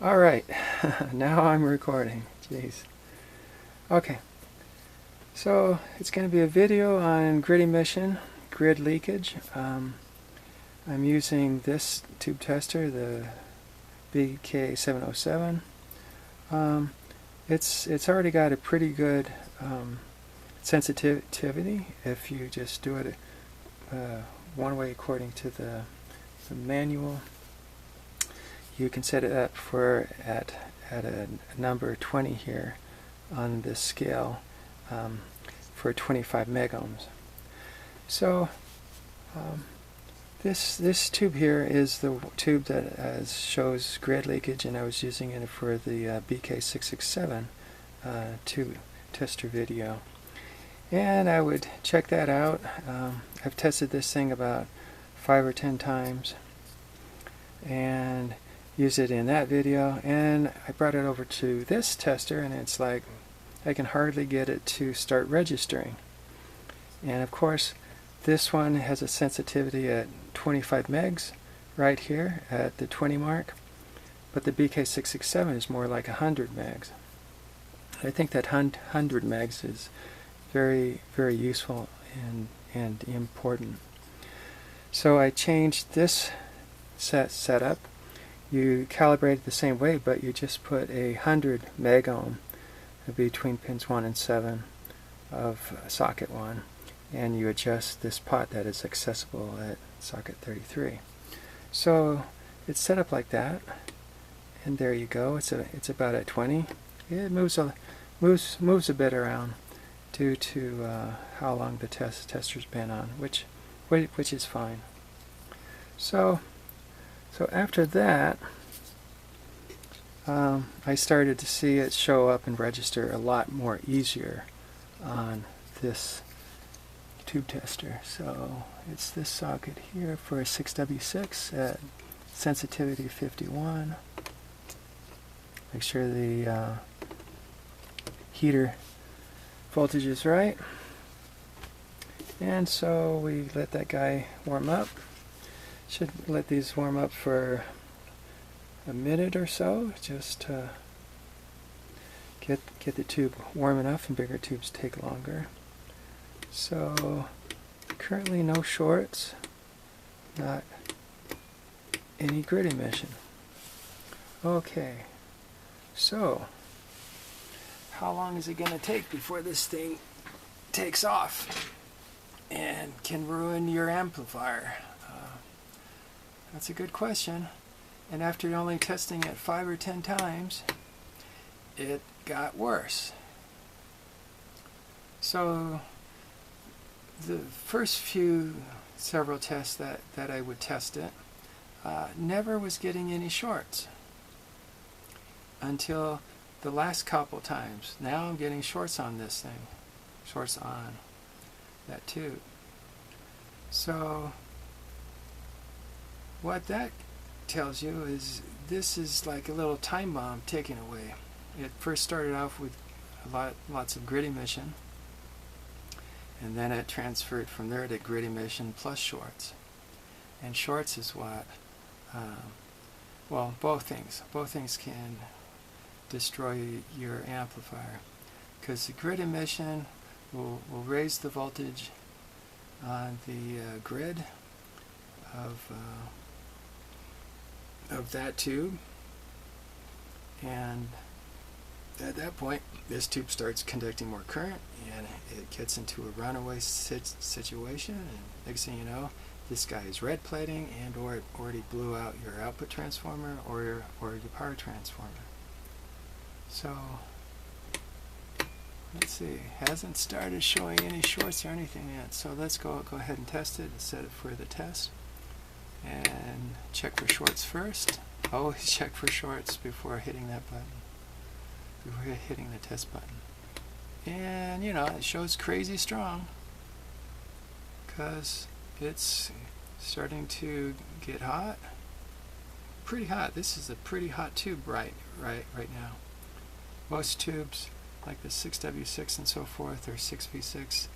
Alright, now I'm recording. Jeez. Okay, so it's going to be a video on grid emission, grid leakage. I'm using this tube tester, the BK707. It's already got a pretty good sensitivity if you just do it one way according to the manual. You can set it up for at a number 20 here on this scale for 25 megohms. So this tube here is the tube that shows grid leakage, and I was using it for the BK707 tube tester video. And I would check that out. I've tested this thing about 5 or 10 times and use it in that video, and I brought it over to this tester, and it's like I can hardly get it to start registering. And of course this one has a sensitivity at 25 megs right here at the 20 mark, but the BK667 is more like 100 megs. I think that 100 megs is very useful and important. So I changed this setup. You calibrate it the same way, but you just put 100 megohm between pins 1 and 7 of socket 1, and you adjust this pot that is accessible at socket 33. So it's set up like that, and there you go. It's about at 20. It moves a bit around due to how long the tester's been on, which is fine. So after that, I started to see it show up and register a lot more easier on this tube tester. So it's this socket here for a 6W6 at sensitivity 51. Make sure the heater voltage is right. And so we let that guy warm up. Should let these warm up for a minute or so, just to get the tube warm enough, and bigger tubes take longer. So currently no shorts, not any grid emission. Okay, so how long is it going to take before this thing takes off and can ruin your amplifier? That's a good question. And after only testing it 5 or 10 times, it got worse. So the first several tests that I would test it, never was getting any shorts until the last couple times. Now I'm getting shorts on this thing, shorts on that tube. So what that tells you is this is like a little time bomb ticking away. It first started off with lots of grid emission, and then it transferred from there to grid emission plus shorts. And shorts is what, well, both things can destroy your amplifier, because the grid emission will raise the voltage on the grid of that tube, and at that point this tube starts conducting more current, and it gets into a runaway situation, and next thing you know, this guy is red plating, and or it already blew out your output transformer or your power transformer. So let's see, hasn't started showing any shorts or anything yet, so let's go ahead and test it and set it for the test. And check for shorts first. Always check for shorts before hitting that button, before hitting the test button. And you know, it shows crazy strong because it's starting to get hot. Pretty hot. This is a pretty hot tube right now. Most tubes like the 6W6 and so forth, or 6V6,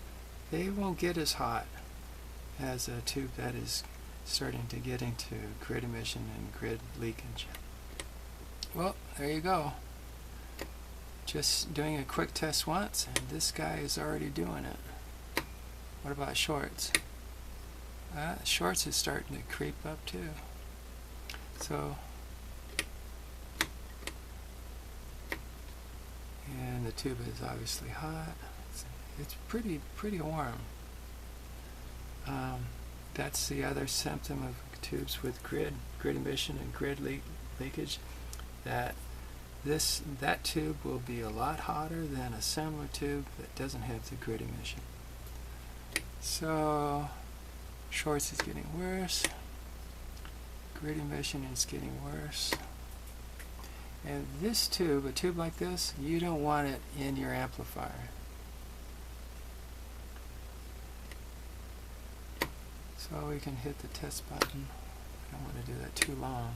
they won't get as hot as a tube that is starting to get into grid emission and grid leakage. Well, there you go. Just doing a quick test once, and this guy is already doing it. What about shorts? Shorts is starting to creep up too. So, and the tube is obviously hot. It's pretty warm. That's the other symptom of tubes with grid emission and grid leakage. That tube will be a lot hotter than a similar tube that doesn't have the grid emission. So shorts is getting worse. Grid emission is getting worse. And this tube, a tube like this, you don't want it in your amplifier. So we can hit the test button. I don't want to do that too long.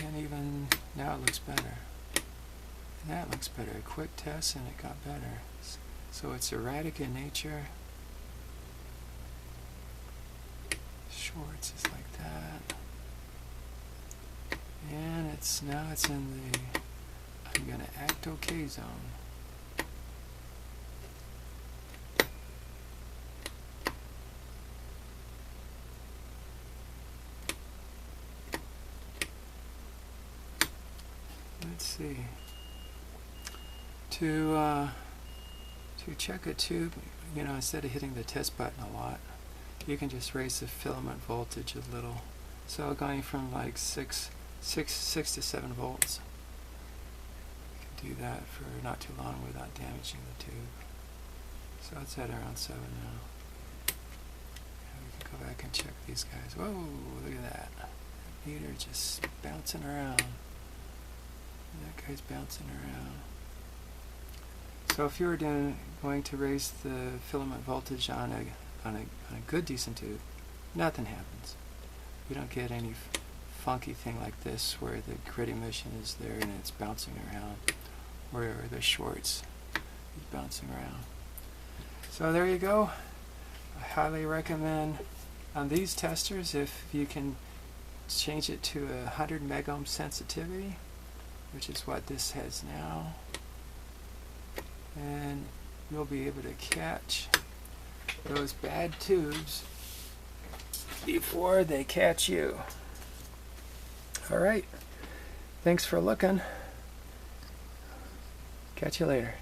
And even now it looks better. And that looks better. A quick test and it got better. So it's erratic in nature. Shorts is like that. And now it's in the I'm gonna act okay zone. Let's see. To check a tube, instead of hitting the test button a lot, you can just raise the filament voltage a little. So going from like 6 to 7 volts. You can do that for not too long without damaging the tube. So it's at around 7 now. And we can go back and check these guys. Whoa, look at that. That meter just bouncing around. That guy's bouncing around. So if you were going to raise the filament voltage on a good decent tube, nothing happens. You don't get any funky thing like this where the grid emission is there and it's bouncing around, where the shorts is bouncing around. So there you go. I highly recommend on these testers, if you can change it to 100 megohm sensitivity, which is what this has now, and you'll be able to catch those bad tubes before they catch you. Alright, thanks for looking. Catch you later.